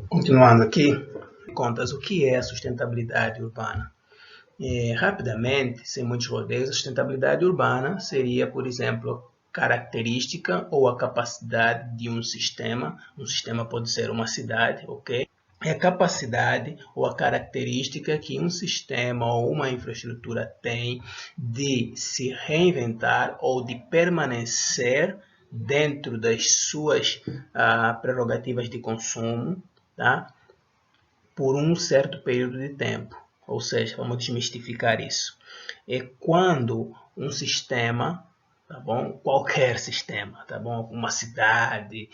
Continuando aqui, contas o que é a sustentabilidade urbana. Rapidamente, sem muitos rodeios, a sustentabilidade urbana seria, por exemplo, característica ou a capacidade de um sistema pode ser uma cidade, ok? É a capacidade ou a característica que um sistema ou uma infraestrutura tem de se reinventar ou de permanecer dentro das suas prerrogativas de consumo, tá? Por um certo período de tempo. Ou seja, vamos desmistificar isso. É quando um sistema, tá bom? Qualquer sistema, tá bom? Uma cidade,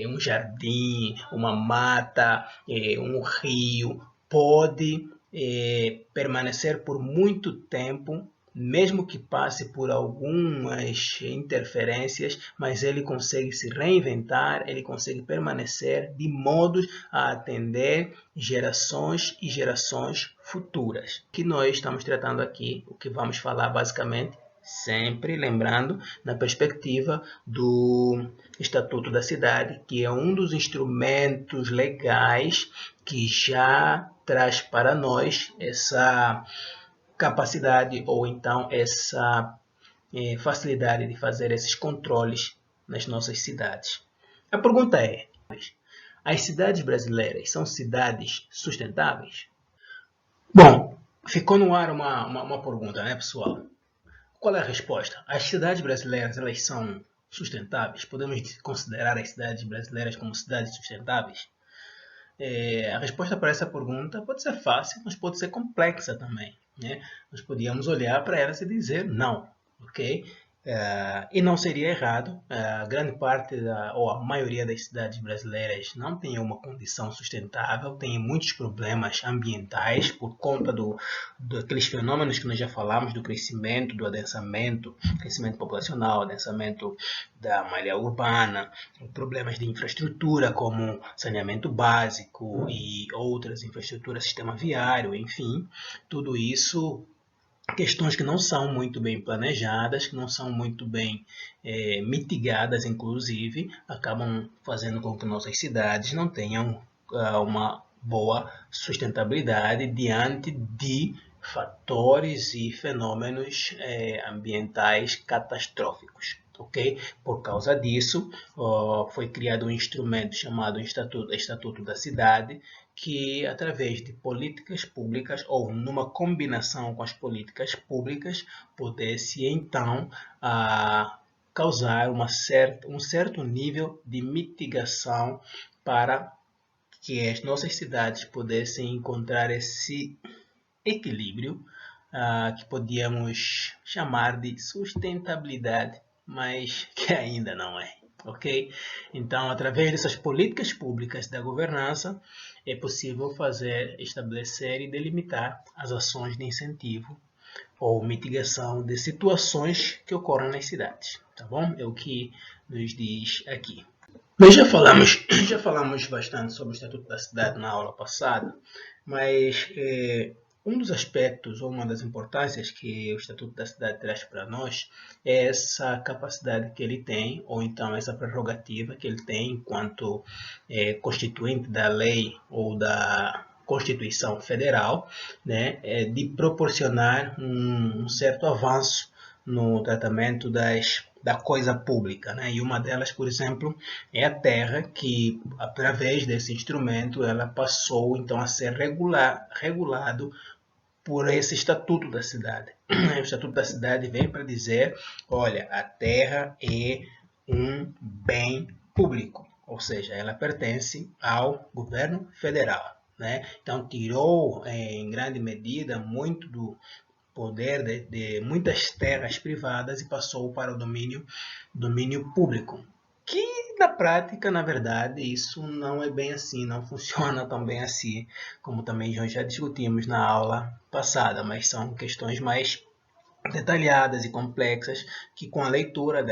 um jardim, uma mata, um rio, pode permanecer por muito tempo, mesmo que passe por algumas interferências, mas ele consegue se reinventar, ele consegue permanecer de modo a atender gerações e gerações futuras. O que nós estamos tratando aqui, o que vamos falar basicamente, sempre lembrando na perspectiva do Estatuto da Cidade, que é um dos instrumentos legais que já traz para nós essa capacidade ou então essa facilidade de fazer esses controles nas nossas cidades. A pergunta é: as cidades brasileiras são cidades sustentáveis? Bom, ficou no ar uma pergunta, né, pessoal? Qual é a resposta? As cidades brasileiras, elas são sustentáveis? Podemos considerar as cidades brasileiras como cidades sustentáveis? A resposta para essa pergunta pode ser fácil, mas pode ser complexa também, né? Nós podíamos olhar para elas e dizer não, ok? E não seria errado. Grande parte ou a maioria das cidades brasileiras não tem uma condição sustentável, tem muitos problemas ambientais por conta daqueles fenômenos que nós já falamos, do crescimento, do adensamento, crescimento populacional, adensamento da malha urbana, problemas de infraestrutura como saneamento básico e outras infraestruturas, sistema viário, enfim, tudo isso questões que não são muito bem planejadas, que não são muito bem mitigadas, inclusive, acabam fazendo com que nossas cidades não tenham uma boa sustentabilidade diante de fatores e fenômenos ambientais catastróficos. Okay? Por causa disso, foi criado um instrumento chamado Estatuto da Cidade, que através de políticas públicas ou numa combinação com as políticas públicas pudesse então causar um certo nível de mitigação para que as nossas cidades pudessem encontrar esse equilíbrio que podíamos chamar de sustentabilidade, mas que ainda não é. Ok? Então, através dessas políticas públicas da governança, é possível estabelecer e delimitar as ações de incentivo ou mitigação de situações que ocorrem nas cidades. Tá bom? É o que nos diz aqui. Nós já falamos bastante sobre o Estatuto da Cidade na aula passada, mas um dos aspectos ou uma das importâncias que o Estatuto da Cidade traz para nós é essa capacidade que ele tem, ou então essa prerrogativa que ele tem enquanto constituinte da lei ou da Constituição Federal, né, de proporcionar um certo avanço no tratamento da coisa pública, né? E uma delas, por exemplo, é a terra, que através desse instrumento ela passou então a ser regulado por esse Estatuto da Cidade. O Estatuto da Cidade vem para dizer, olha, a terra é um bem público, ou seja, ela pertence ao governo federal. Né? Então tirou em grande medida muito do poder de muitas terras privadas e passou para o domínio público. Que na prática, na verdade, isso não é bem assim, não funciona tão bem assim, como também já discutimos na aula passada, mas são questões mais detalhadas e complexas que com a leitura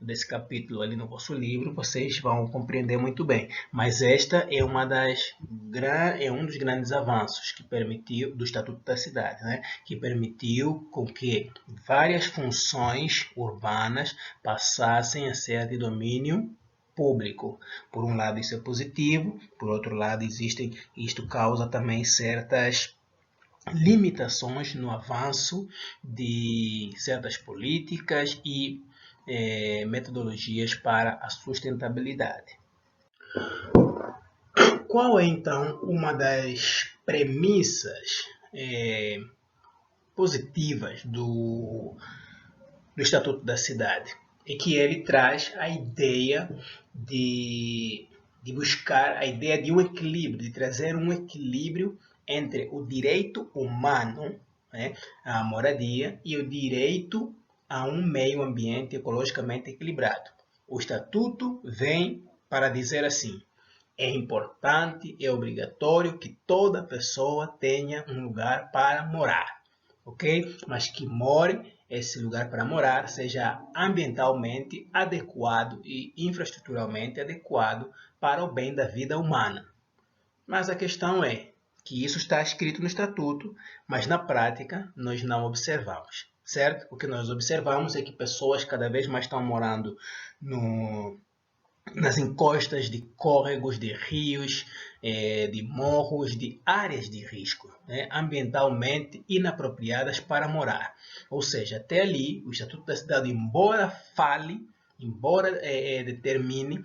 desse capítulo ali no vosso livro vocês vão compreender muito bem. Mas esta é um dos grandes avanços que permitiu do Estatuto da Cidade, né? Que permitiu com que várias funções urbanas passassem a ser de domínio público. Por um lado isso é positivo, por outro lado isto causa também certas limitações no avanço de certas políticas e metodologias para a sustentabilidade. Qual é então uma das premissas positivas do Estatuto da Cidade? É que ele traz a ideia de buscar a ideia de um equilíbrio, de trazer um equilíbrio entre o direito humano, né, à moradia, e o direito a um meio ambiente ecologicamente equilibrado. O Estatuto vem para dizer assim: é importante, é obrigatório que toda pessoa tenha um lugar para morar, ok? Mas que esse lugar para morar seja ambientalmente adequado e infraestruturalmente adequado para o bem da vida humana. Mas a questão é que isso está escrito no Estatuto, mas na prática nós não observamos, certo? O que nós observamos é que pessoas cada vez mais estão morando nas encostas de córregos, de rios, de morros, de áreas de risco, né, ambientalmente inapropriadas para morar. Ou seja, até ali, o Estatuto da Cidade, embora determine,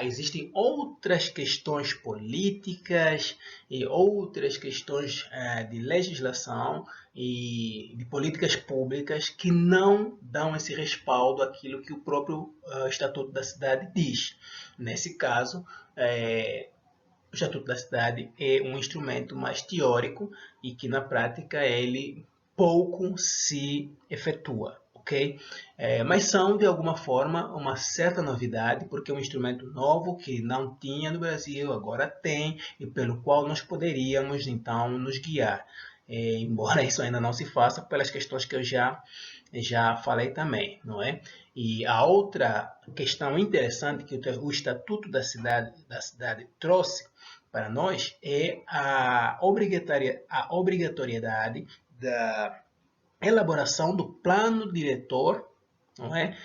existem outras questões políticas e outras questões de legislação e de políticas públicas que não dão esse respaldo àquilo que o próprio Estatuto da Cidade diz. Nesse caso, o Estatuto da Cidade é um instrumento mais teórico e que na prática ele pouco se efetua. Okay? Mas são, de alguma forma, uma certa novidade, porque é um instrumento novo que não tinha no Brasil, agora tem, e pelo qual nós poderíamos, então, nos guiar. Embora isso ainda não se faça pelas questões que eu já falei também, não é? E a outra questão interessante que o Estatuto da Cidade trouxe para nós é a obrigatoriedade da elaboração do plano diretor, não é?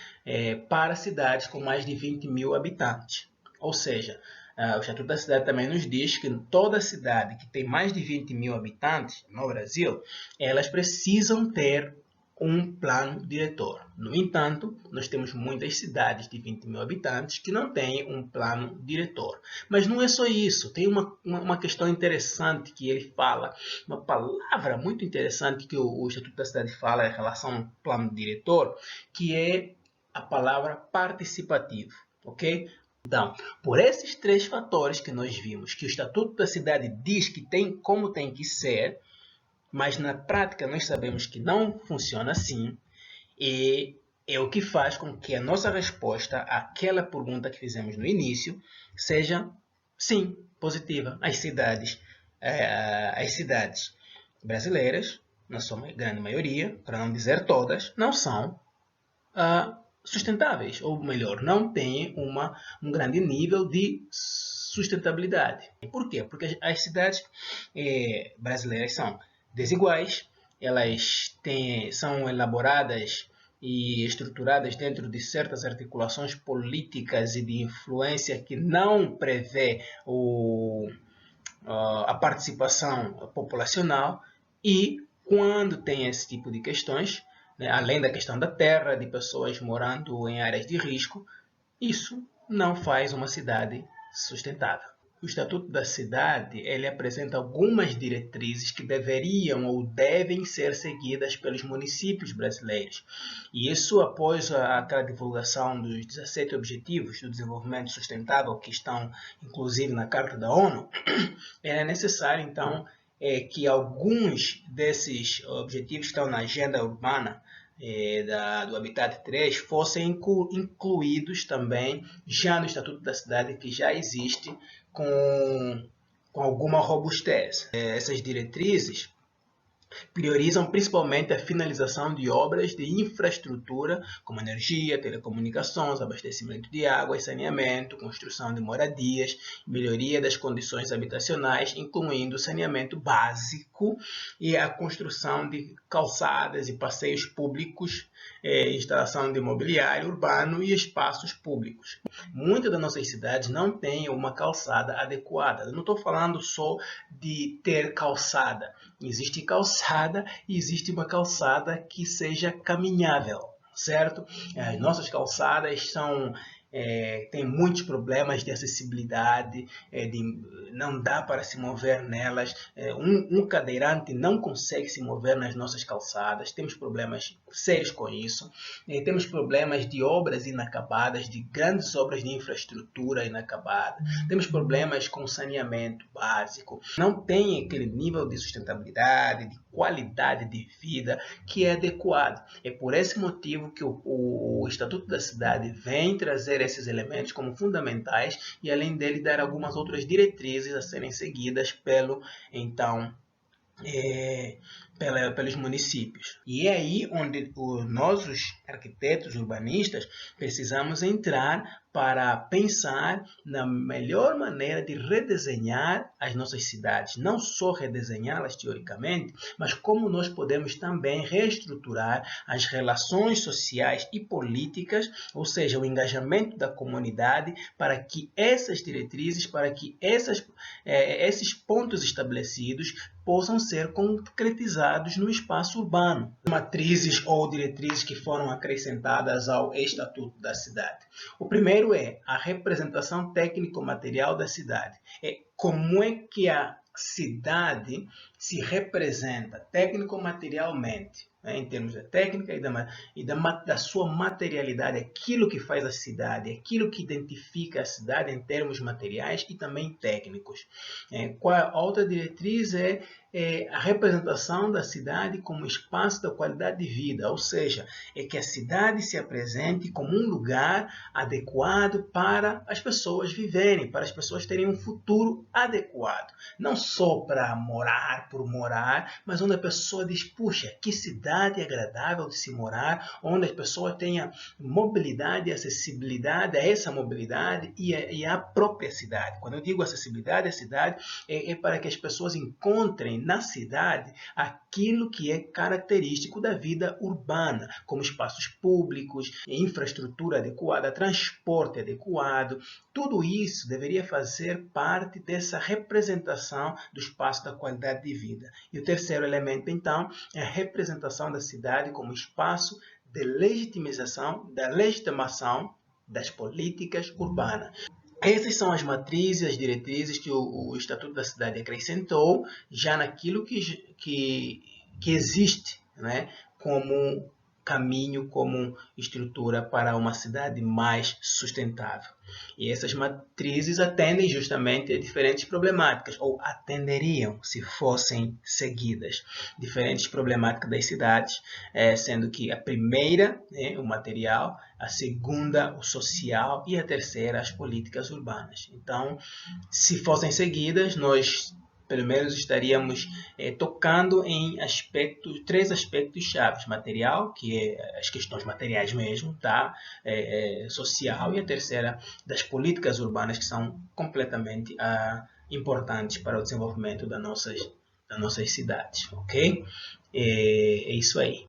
Para cidades com mais de 20 mil habitantes. Ou seja, o Estatuto da Cidade também nos diz que toda cidade que tem mais de 20 mil habitantes no Brasil, elas precisam ter um plano diretor. No entanto, nós temos muitas cidades de 20 mil habitantes que não têm um plano diretor. Mas não é só isso, tem uma questão interessante que ele fala, uma palavra muito interessante que o Estatuto da Cidade fala em relação ao plano diretor, que é a palavra participativo, ok? Então, por esses três fatores que nós vimos, que o Estatuto da Cidade diz que tem como tem que ser, mas na prática nós sabemos que não funciona assim, e é o que faz com que a nossa resposta àquela pergunta que fizemos no início seja sim, positiva. As cidades brasileiras, na sua grande maioria, para não dizer todas, não são sustentáveis, ou melhor, não têm um grande nível de sustentabilidade. Por quê? Porque as cidades brasileiras são desiguais, elas são elaboradas e estruturadas dentro de certas articulações políticas e de influência que não prevê a participação populacional, e quando tem esse tipo de questões, né, além da questão da terra, de pessoas morando em áreas de risco, isso não faz uma cidade sustentável. O Estatuto da Cidade ele apresenta algumas diretrizes que deveriam ou devem ser seguidas pelos municípios brasileiros. E isso após aquela divulgação dos 17 Objetivos do Desenvolvimento Sustentável, que estão inclusive na Carta da ONU, é necessário então que alguns desses objetivos que estão na agenda urbana do Habitat 3 fossem incluídos também já no Estatuto da Cidade, que já existe com alguma robustez. Essas diretrizes Priorizam principalmente a finalização de obras de infraestrutura, como energia, telecomunicações, abastecimento de água e saneamento, construção de moradias, melhoria das condições habitacionais, incluindo saneamento básico e a construção de calçadas e passeios públicos, instalação de mobiliário urbano e espaços públicos. Muitas das nossas cidades não têm uma calçada adequada. Eu não estou falando só de ter calçada. Existe calçada e existe uma calçada que seja caminhável, certo? As nossas calçadas têm muitos problemas de acessibilidade, não dá para se mover nelas. Um cadeirante não consegue se mover nas nossas calçadas. Temos problemas sérios com isso. Temos problemas de obras inacabadas, de grandes obras de infraestrutura inacabada. Temos problemas com saneamento básico. Não tem aquele nível de sustentabilidade, de qualidade de vida que é adequado. É por esse motivo que o Estatuto da Cidade vem trazer esses elementos como fundamentais e, além dele, dar algumas outras diretrizes a serem seguidas pelos municípios. E é aí onde nós, os arquitetos urbanistas, precisamos entrar para pensar na melhor maneira de redesenhar as nossas cidades. Não só redesenhá-las teoricamente, mas como nós podemos também reestruturar as relações sociais e políticas, ou seja, o engajamento da comunidade, para que essas diretrizes, para que esses pontos estabelecidos possam ser concretizados no espaço urbano. Matrizes ou diretrizes que foram acrescentadas ao Estatuto da Cidade. O primeiro é a representação técnico-material da cidade. Como é que a cidade se representa técnico-materialmente, em termos da técnica da sua materialidade, aquilo que faz a cidade, aquilo que identifica a cidade em termos materiais e também técnicos. A outra diretriz é a representação da cidade como espaço da qualidade de vida, ou seja, é que a cidade se apresente como um lugar adequado para as pessoas viverem, para as pessoas terem um futuro adequado. Não só para morar por morar, mas onde a pessoa diz, puxa, que cidade agradável de se morar, onde a pessoa tenha mobilidade e acessibilidade a essa mobilidade e à própria cidade. Quando eu digo acessibilidade à cidade, é para que as pessoas encontrem na cidade aquilo que é característico da vida urbana, como espaços públicos, infraestrutura adequada, transporte adequado. Tudo isso deveria fazer parte dessa representação do espaço da qualidade de vida. E o terceiro elemento, então, é a representação da cidade como espaço de legitimação das políticas urbanas. Essas são as matrizes, as diretrizes que o Estatuto da Cidade acrescentou já naquilo que existe, né, como caminho, como estrutura para uma cidade mais sustentável. E essas matrizes atendem justamente a diferentes problemáticas, ou atenderiam se fossem seguidas. Diferentes problemáticas das cidades, sendo que a primeira, o material, a segunda, o social, e a terceira, as políticas urbanas. Então, se fossem seguidas, nós pelo menos estaríamos tocando em três aspectos chaves: material, que é as questões materiais mesmo, tá? Social, e a terceira, das políticas urbanas, que são completamente importantes para o desenvolvimento das nossas cidades, ok? É isso aí.